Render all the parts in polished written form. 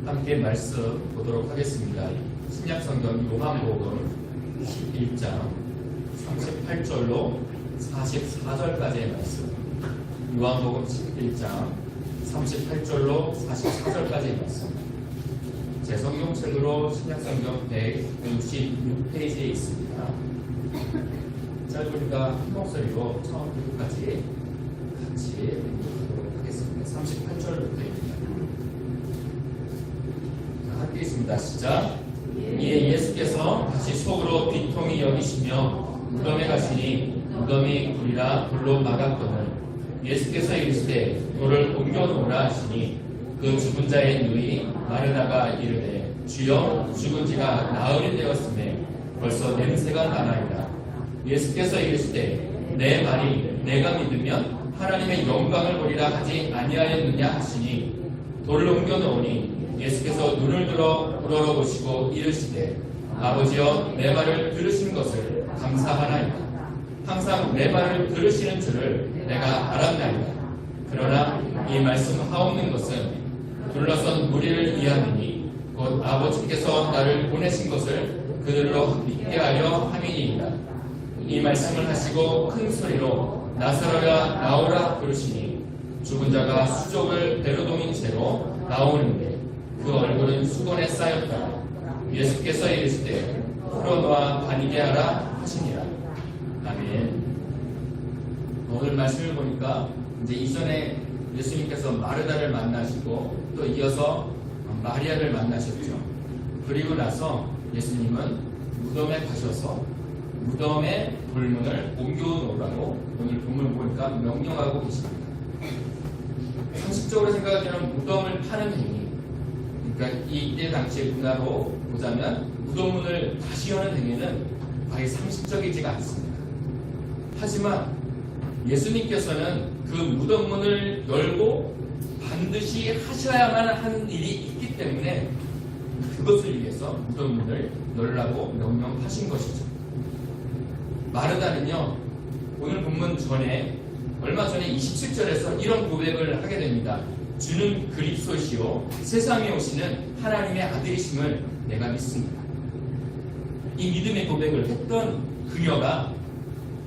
함께 말씀 보도록 하겠습니다. 신약성경 요한복음 11장 38절로 44절까지의 말씀. 요한복음 11장 38절로 44절까지의 말씀. 제 성경책으로 신약성경 166페이지에 있습니다. 짧으니까 한 목소리로 처음부터 끝까지 같이 읽도록 하겠습니다. 38절부터입니다. 함께 있습니다. 시작. 이에 예수께서 다시 속으로 비통히 여기시며 무덤에 가시니 무덤이 불이라 불로 막았거늘 예수께서 이르시되 돌을 옮겨놓으라 하시니 그 죽은 자의 누이 마르다가 이르되 주여 죽은 지가 나흘이 되었음에 벌써 냄새가 나나이다. 예수께서 이르시되 내 말이 내가 믿으면 하나님의 영광을 보리라 하지 아니하였느냐 하시니 돌을 옮겨놓으니 예수께서 눈을 들어 우러러보시고 이르시되 아버지여 내 말을 들으신 것을 감사하나이다. 항상 내 말을 들으시는 줄을 내가 알았나이다. 그러나 이 말씀 하옵는 것은 둘러선 무리를 위함이니 곧 아버지께서 나를 보내신 것을 그들로 믿게 하려 함이니이다. 이 말씀을 하시고 큰 소리로 나사로야 나오라 부르시니 죽은 자가 수족을 배로 동인 채로 나오는데 그 얼굴은 수건에 쌓였다. 예수께서 이르시되 풀어놓아 다니게 하라 하시니라. 아멘. 오늘 말씀을 보니까 이제 이전에 예수님께서 마르다를 만나시고 또 이어서 마리아를 만나셨죠. 그리고 나서 예수님은 무덤에 가셔서 무덤의 돌문을 옮겨놓으라고 오늘 본문을 보니까 명령하고 계십니다. 상식적으로 생각하면 무덤을 파는 행위, 그러니까 이때 당시의 문화로 보자면 무덤문을 다시 여는 행위는 거의 상식적이지가 않습니다. 하지만 예수님께서는 그 무덤문을 열고 반드시 하셔야만 하는 일이 있기 때문에 그것을 위해서 무덤문을 열라고 명령하신 것이죠. 마르다는요, 오늘 본문 전에 얼마 전에 27절에서 이런 고백을 하게 됩니다. 주는 그리스도시요 세상에 오시는 하나님의 아들이심을 내가 믿습니다. 이 믿음의 고백을 했던 그녀가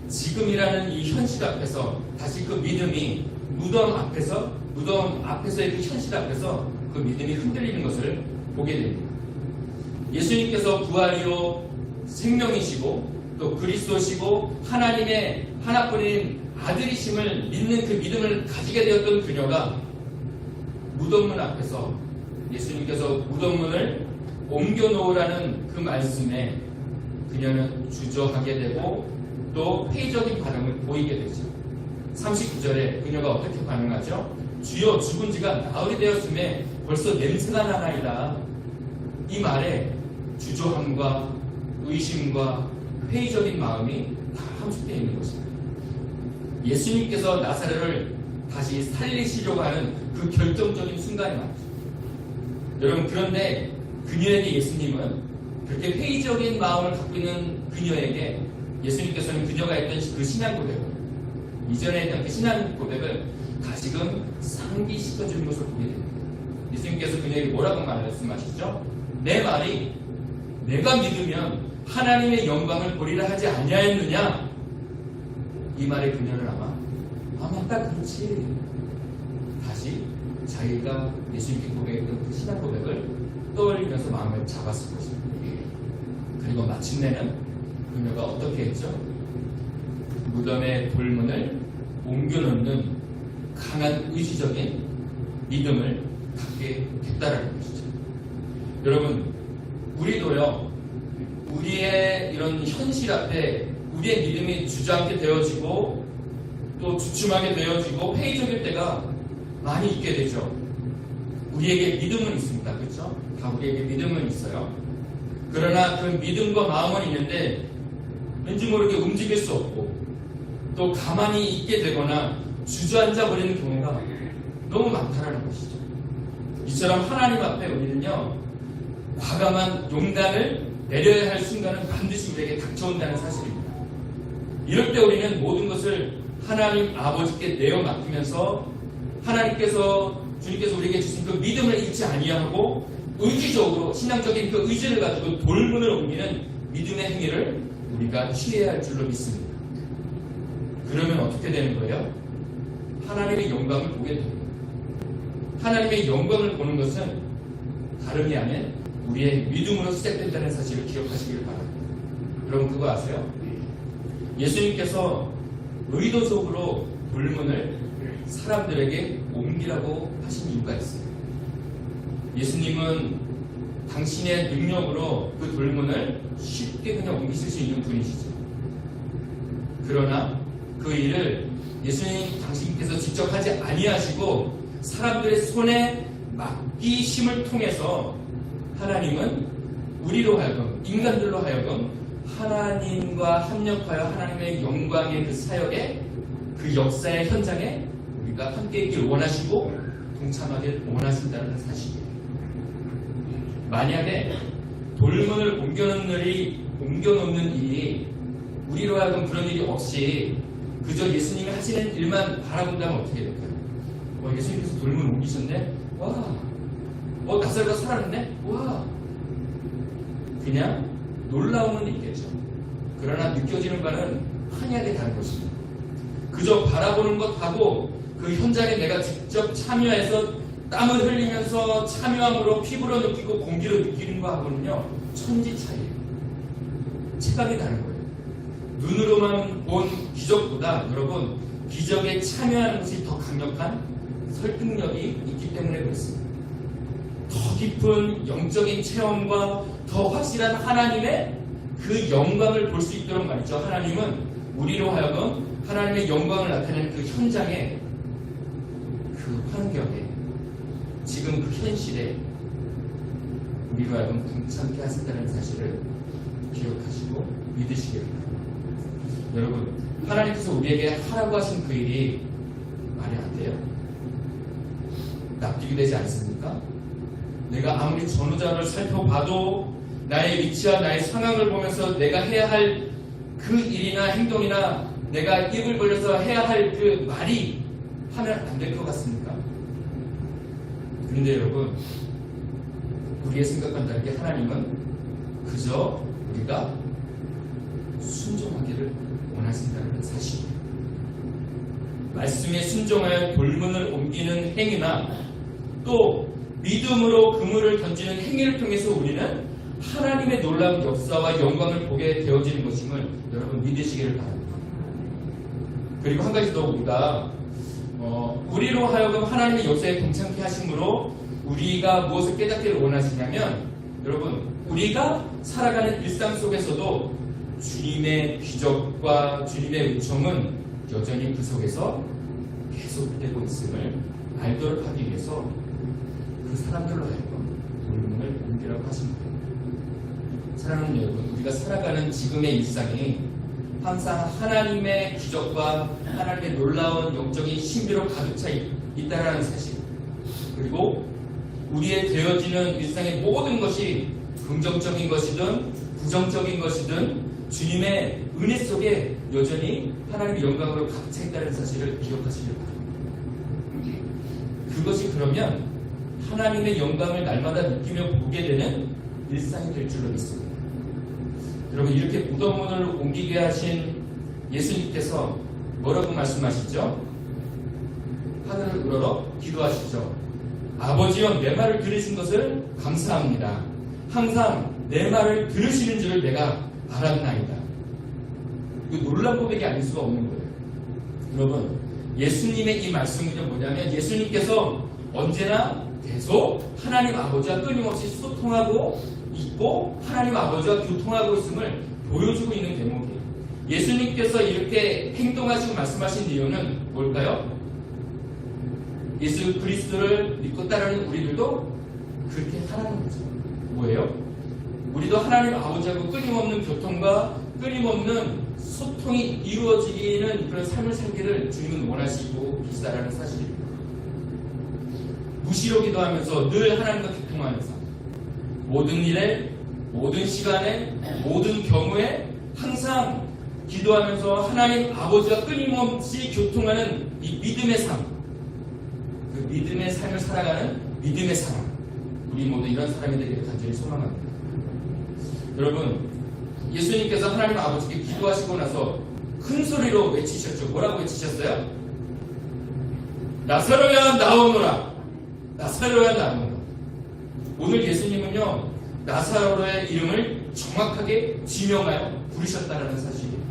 지금이라는 이 현실 앞에서 다시 그 믿음이 무덤 앞에서의 그 현실 앞에서 그 믿음이 흔들리는 것을 보게 됩니다. 예수님께서 부활이요 생명이시고 또 그리스도시고 하나님의 하나뿐인 아들이심을 믿는 그 믿음을 가지게 되었던 그녀가 무덤문 앞에서 예수님께서 무덤문을 옮겨놓으라는 그 말씀에 그녀는 주저하게 되고 또 회의적인 반응을 보이게 되죠. 39절에 그녀가 어떻게 반응하죠? 주여 죽은 지가 나흘이 되었음에 벌써 냄새가 나나이다. 이 말에 주저함과 의심과 회의적인 마음이 다 함축되어 있는 것입니다. 예수님께서 나사로를 다시 살리시려고 하는 그 결정적인 순간이 맞죠. 여러분, 그런데 그녀에게 예수님은 그렇게 회의적인 마음을 갖고 있는 그녀에게 예수님께서는 그녀가 했던 그 신앙 고백을, 이전에 했던 그 신앙 고백을 다시금 상기시켜주는 것을 보게 됩니다. 예수님께서 그녀에게 뭐라고 말씀하시죠? 내 말이 내가 믿으면 하나님의 영광을 보리라 하지 아니하였느냐? 이 말에 그녀는 아마 딱 그렇지. 다시 자기가 예수님께 고백했던 그 신앙 고백을 떠올리면서 마음을 잡았을 것입니다. 그리고 마침내는 그녀가 어떻게 했죠? 무덤의 돌문을 옮겨놓는 강한 의지적인 믿음을 갖게 됐다라는 것이죠. 여러분, 우리도요, 우리의 이런 현실 앞에 우리의 믿음이 주저앉게 되어지고 또 주춤하게 되어지고 회의적일 때가 많이 있게 되죠. 우리에게 믿음은 있습니다. 그렇죠? 다 우리에게 믿음은 있어요. 그러나 그 믿음과 마음은 있는데 왠지 모르게 움직일 수 없고 또 가만히 있게 되거나 주저앉아 버리는 경우가 너무 많다는 것이죠. 이처럼 하나님 앞에 우리는요, 과감한 용단을 내려야 할 순간은 반드시 우리에게 닥쳐온다는 사실입니다. 이럴 때 우리는 모든 것을 하나님 아버지께 내어 맡기면서 주님께서 우리에게 주신 그 믿음을 잃지 아니하고 의지적으로 신앙적인 그 의지를 가지고 돌문을 옮기는 믿음의 행위를 우리가 취해야 할 줄로 믿습니다. 그러면 어떻게 되는 거예요? 하나님의 영광을 보게 됩니다. 하나님의 영광을 보는 것은 다름이 아닌 우리의 믿음으로 시작된다는 사실을 기억하시길 바랍니다. 여러분 그거 아세요? 예수님께서 의도적으로 돌문을 사람들에게 옮기라고 하신 이유가 있어요. 예수님은 당신의 능력으로 그 돌문을 쉽게 그냥 옮기실 수 있는 분이시죠. 그러나 그 일을 예수님 당신께서 직접 하지 아니하시고 사람들의 손에 맡기심을 통해서 하나님은 우리로 하여금, 인간들로 하여금 하나님과 합력하여 하나님의 영광의 그 사역에, 그 역사의 현장에 우리가 함께 있길 원하시고 동참하길 원하신다는 사실이에요. 만약에 돌문을 옮겨놓는 일이 우리로 하여금 그런 일이 없이 그저 예수님이 하시는 일만 바라본다면 어떻게 될까요? 예수님께서 돌문을 옮기셨네? 와! 낯설가 살았네? 와! 그냥 놀라움은 있겠죠. 그러나 느껴지는 바는 한약에 다른 것입니다. 그저 바라보는 것하고 그 현장에 내가 직접 참여해서 땀을 흘리면서 참여함으로 피부로 느끼고 공기로 느끼는 거하고는요 천지 차이예요. 체감이 다른 거예요. 눈으로만 본 기적보다 여러분 기적에 참여하는 것이 더 강력한 설득력이 있기 때문에 그렇습니다. 더 깊은 영적인 체험과 더 확실한 하나님의 그 영광을 볼 수 있도록 말이죠. 하나님은 우리로 하여금 하나님의 영광을 나타내는 그 현장에, 그 환경에, 지금 그 현실에 우리로 하여금 동참케 하신다는 사실을 기억하시고 믿으시길 바랍니다. 여러분, 하나님께서 우리에게 하라고 하신 그 일이 말이 안 돼요? 납득이 되지 않습니까? 내가 아무리 전후자를 살펴봐도 나의 위치와 나의 상황을 보면서 내가 해야 할 그 일이나 행동이나 내가 입을 벌려서 해야 할 그 말이 하면 안 될 것 같습니까? 그런데 여러분, 우리의 생각과는 다르게 하나님은 그저 우리가 순종하기를 원하신다는 사실이에요. 말씀에 순종하여 돌문을 옮기는 행위나 또 믿음으로 그물을 던지는 행위를 통해서 우리는 하나님의 놀라운 역사와 영광을 보게 되어지는 것임을 여러분 믿으시기를 바랍니다. 그리고 한 가지 더 우리가 우리로 하여금 하나님의 역사에 동참케 하심으로 우리가 무엇을 깨닫기를 원하시냐면 여러분 우리가 살아가는 일상 속에서도 주님의 기적과 주님의 은총은 여전히 그 속에서 계속되고 있음을 알도록 하기 위해서 그 사람들로 하여금 돌문을 옮기라고 하십니다. 사랑하는 여러분, 우리가 살아가는 지금의 일상이 항상 하나님의 기적과 하나님의 놀라운 영적인 신비로 가득 차 있다는 사실, 그리고 우리의 되어지는 일상의 모든 것이 긍정적인 것이든 부정적인 것이든 주님의 은혜 속에 여전히 하나님의 영광으로 가득 차 있다는 사실을 기억하시길 바랍니다. 그것이 그러면 하나님의 영광을 날마다 느끼며 보게 되는 일상이 될 줄로 믿습니다. 여러분, 이렇게 무덤문을 옮기게 하신 예수님께서 뭐라고 말씀하시죠? 하늘을 우러러 기도하시죠. 아버지여, 내 말을 들으신 것을 감사합니다. 항상 내 말을 들으시는 줄을 내가 알았나이다. 이거 놀라운 고백이 아닐 수가 없는 거예요. 여러분, 예수님의 이 말씀은 뭐냐면 예수님께서 언제나 계속 하나님 아버지와 끊임없이 소통하고 있고 하나님 아버지와 교통하고 있음을 보여주고 있는 대목이에요. 예수님께서 이렇게 행동하시고 말씀하신 이유는 뭘까요? 예수 그리스도를 믿고 따르는 우리들도 그렇게 하라는 거죠. 뭐예요? 우리도 하나님 아버지하고 끊임없는 교통과 끊임없는 소통이 이루어지는 그런 삶을 살기를 주님은 원하시고 계시다라는 사실입니다. 무시로 기도하면서 늘 하나님과 교통하면서 모든 일에, 모든 시간에, 모든 경우에 항상 기도하면서 하나님 아버지와 끊임없이 교통하는 이 믿음의 삶, 그 믿음의 삶을 살아가는 믿음의 사람, 우리 모두 이런 사람이 되기를 간절히 소망합니다. 여러분, 예수님께서 하나님 아버지께 기도하시고 나서 큰 소리로 외치셨죠. 뭐라고 외치셨어요? 나사로야 나오너라. 나사로야 나오너라. 오늘 예수님은요, 나사로의 이름을 정확하게 지명하여 부르셨다는 사실이에요.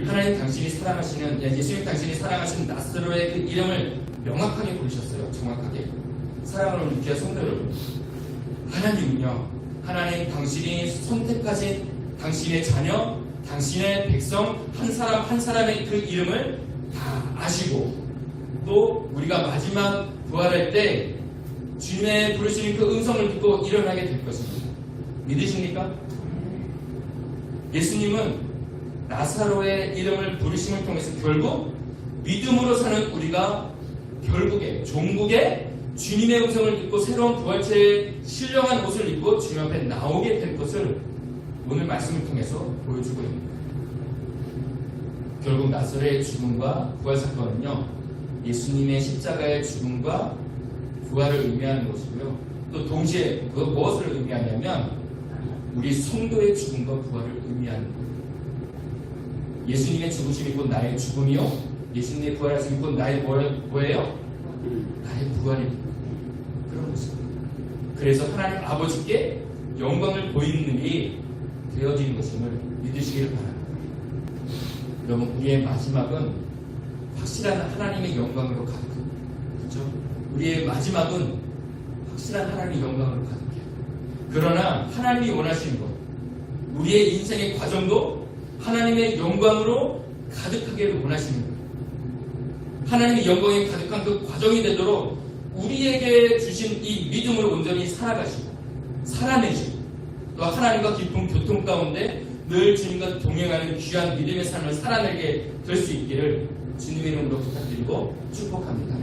하나님 당신이 사랑하시는, 예수님 당신이 사랑하시는 나사로의 그 이름을 명확하게 부르셨어요. 정확하게. 사랑하는 유기한 성도 여러분, 하나님은요, 하나님 당신이 선택하신 당신의 자녀, 당신의 백성 한 사람 한 사람의 그 이름을 다 아시고, 또 우리가 마지막 부활할 때 주님의 부르시는 그 음성을 듣고 일어나게 될 것입니다. 믿으십니까? 예수님은 나사로의 이름을 부르심을 통해서 결국 믿음으로 사는 우리가 결국에 종국에 주님의 음성을 듣고 새로운 부활체의 신령한 옷을 입고 주님 앞에 나오게 될 것을 오늘 말씀을 통해서 보여주고 있습니다. 결국 나사로의 죽음과 부활 사건은요, 예수님의 십자가의 죽음과 부활을 의미하는 것이고요. 또 동시에 그 무엇을 의미하냐면 우리 성도의 죽음과 부활을 의미하는 겁니다. 예수님의 죽으심이 곧 나의 죽음이요, 예수님의 부활하심이 곧 나의 뭐예요? 나의 부활입니다. 그런 것입니다. 그래서 하나님 아버지께 영광을 보이는 일이 되어지는 것임을 믿으시기를 바랍니다. 여러분, 우리의 마지막은 확실한 하나님의 영광으로 가득합니다. 그렇죠? 우리의 마지막은 확실한 하나님의 영광으로 가득해요. 그러나 하나님이 원하시는 것, 우리의 인생의 과정도 하나님의 영광으로 가득하기를 원하시는 거예요. 하나님의 영광이 가득한 그 과정이 되도록 우리에게 주신 이 믿음으로 온전히 살아가시고 살아내시고, 또 하나님과 깊은 교통 가운데 늘 주님과 동행하는 귀한 믿음의 삶을 살아내게 될 수 있기를 주님의 이름으로 부탁드리고 축복합니다.